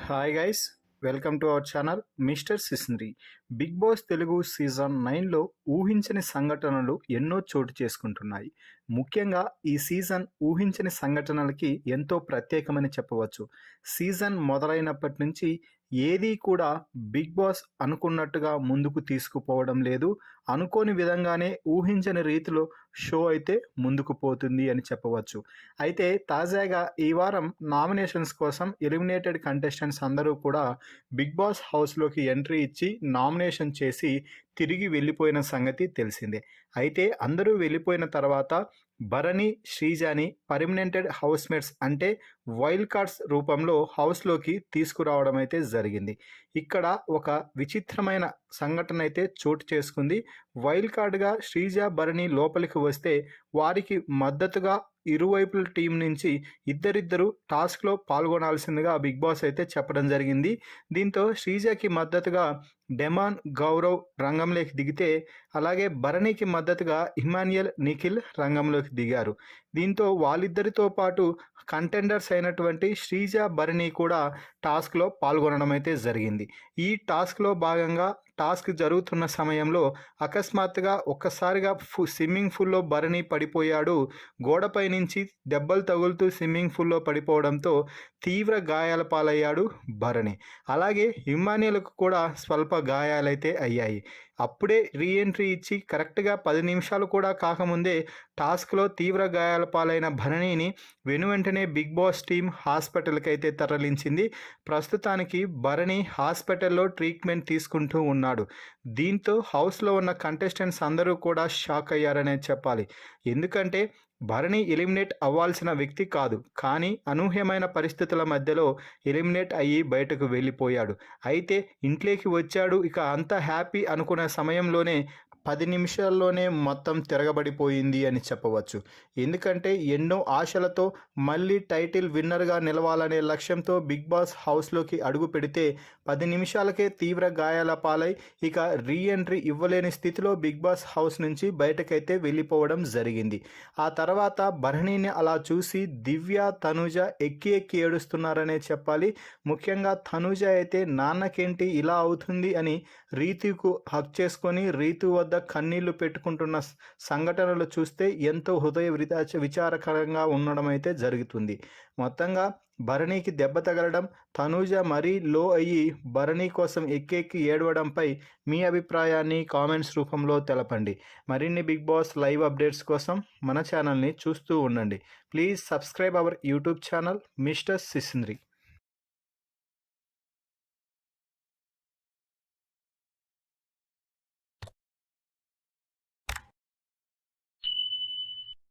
Hi guys, welcome to our channel mister Sisindri. Bigg Boss Telugu season 9లో ఊహించని సంఘటనలు ఎన్నో చోటు చేసుకుంటున్నాయి. ముఖ్యంగా ఈ సీజన్ ఊహించని సంఘటనలకి ఎంతో ప్రత్యేకమని చెప్పవచ్చు. సీజన్ మొదలైనప్పటి నుంచి ఏదీ కూడా బిగ్ బాస్ అనుకున్నట్టుగా ముందుకు తీసుకుపోవడం లేదు. అనుకోని విధంగానే ఊహించని రీతిలో షో అయితే ముందుకు పోతుంది అని చెప్పవచ్చు. అయితే తాజాగా ఈ వారం నామినేషన్స్ కోసం ఎలిమినేటెడ్ కంటెస్టెంట్స్ అందరూ కూడా బిగ్ బాస్ హౌస్లోకి ఎంట్రీ ఇచ్చి నామినేషన్ చేసి తిరిగి వెళ్ళిపోయిన సంగతి తెలిసిందే. అయితే అందరూ వెళ్ళిపోయిన తర్వాత భరణి, శ్రీజాని పర్మనెంటెడ్ హౌస్మేట్స్ అంటే వైల్డ్ కార్డ్స్ రూపంలో హౌస్లోకి తీసుకురావడం అయితే జరిగింది. ఇక్కడ ఒక విచిత్రమైన సంఘటన అయితే చోటు చేసుకుంది. వైల్డ్ కార్డ్గా శ్రీజ, భరణి లోపలికి వస్తే వారికి మద్దతుగా ఇరువైపుల టీం నుంచి ఇద్దరిద్దరు టాస్క్లో పాల్గొనాల్సిందిగా బిగ్ బాస్ అయితే చెప్పడం జరిగింది. దీంతో శ్రీజకి మద్దతుగా డెమాన్, గౌరవ్ రంగంలోకి దిగితే, అలాగే భరణికి మద్దతుగా ఇమాన్యుయల్, నిఖిల్ రంగంలోకి దిగారు. దీంతో వాళ్ళిద్దరితో పాటు కంటెండర్స్ అయినటువంటి శ్రీజ, భరణి కూడా టాస్క్లో పాల్గొనడం అయితే జరిగింది. ఈ టాస్క్లో భాగంగా టాస్క్ జరుగుతున్న సమయంలో అకస్మాత్తుగా ఒక్కసారిగా స్విమ్మింగ్ పూల్లో భరణి పడిపోయాడు. గోడపై నుంచి దెబ్బలు తగులుతూ స్విమ్మింగ్ పూల్లో పడిపోవడంతో తీవ్ర గాయాల పాలయ్యాడు భరణి. అలాగే ఇమ్మాన్యుయల్కు కూడా స్వల్ప గాయాలైతే అయ్యాయి. అప్పుడే రీఎంట్రీ ఇచ్చి కరెక్ట్గా 10 నిమిషాలు కూడా కాకముందే టాస్క్లో తీవ్ర గాయాల పాలైన భరణిని వెనువెంటనే బిగ్ బాస్ టీం హాస్పిటల్కి అయితే తరలించింది. ప్రస్తుతానికి భరణి హాస్పిటల్లో ట్రీట్మెంట్ తీసుకుంటూ ఉన్నాడు. దీంతో హౌస్లో ఉన్న కంటెస్టెంట్స్ అందరూ కూడా షాక్ అయ్యారనే చెప్పాలి. ఎందుకంటే భరణి ఎలిమినేట్ అవ్వాల్సిన వ్యక్తి కాదు, కానీ అనూహ్యమైన పరిస్థితుల మధ్యలో ఎలిమినేట్ అయ్యి బయటకు వెళ్ళిపోయాడు. అయితే ఇంట్లోకి వచ్చాడు, ఇక అంతా హ్యాపీ అనుకున్న సమయంలోనే 10 నిమిషాల్లోనే మొత్తం తిరగబడిపోయింది అని చెప్పవచ్చు. ఎందుకంటే ఎన్నో ఆశలతో మళ్ళీ టైటిల్ విన్నర్గా నిలవాలనే లక్ష్యంతో బిగ్ బాస్ హౌస్లోకి అడుగు పెడితే 10 నిమిషాలకే తీవ్ర గాయాల పాలై ఇక రీఎంట్రీ ఇవ్వలేని స్థితిలో బిగ్ బాస్ హౌస్ నుంచి బయటకైతే వెళ్ళిపోవడం జరిగింది. ఆ తర్వాత భరణిని అలా చూసి దివ్య, తనుజ ఎక్కి ఎక్కి ఏడుస్తున్నారనే చెప్పాలి. ముఖ్యంగా తనుజ అయితే నాన్నకేంటి ఇలా అవుతుంది అని రీతుకు హక్ చేసుకొని రీతు వద్ద కన్నీళ్లు పెట్టుకుంటున్న సంఘటనలు చూస్తే ఎంతో హృదయ విచారకరంగా ఉండడం అయితే జరుగుతుంది. మొత్తంగా భరణికి దెబ్బ తగలడం, తనూజ మరీ లో అయ్యి భరణి కోసం ఎక్కెక్కి ఏడవడంపై మీ అభిప్రాయాన్ని కామెంట్స్ రూపంలో తెలపండి. మరిన్ని బిగ్ బాస్ లైవ్ అప్డేట్స్ కోసం మన ఛానల్ని చూస్తూ ఉండండి. Please subscribe our YouTube channel mister సిసింద్రి.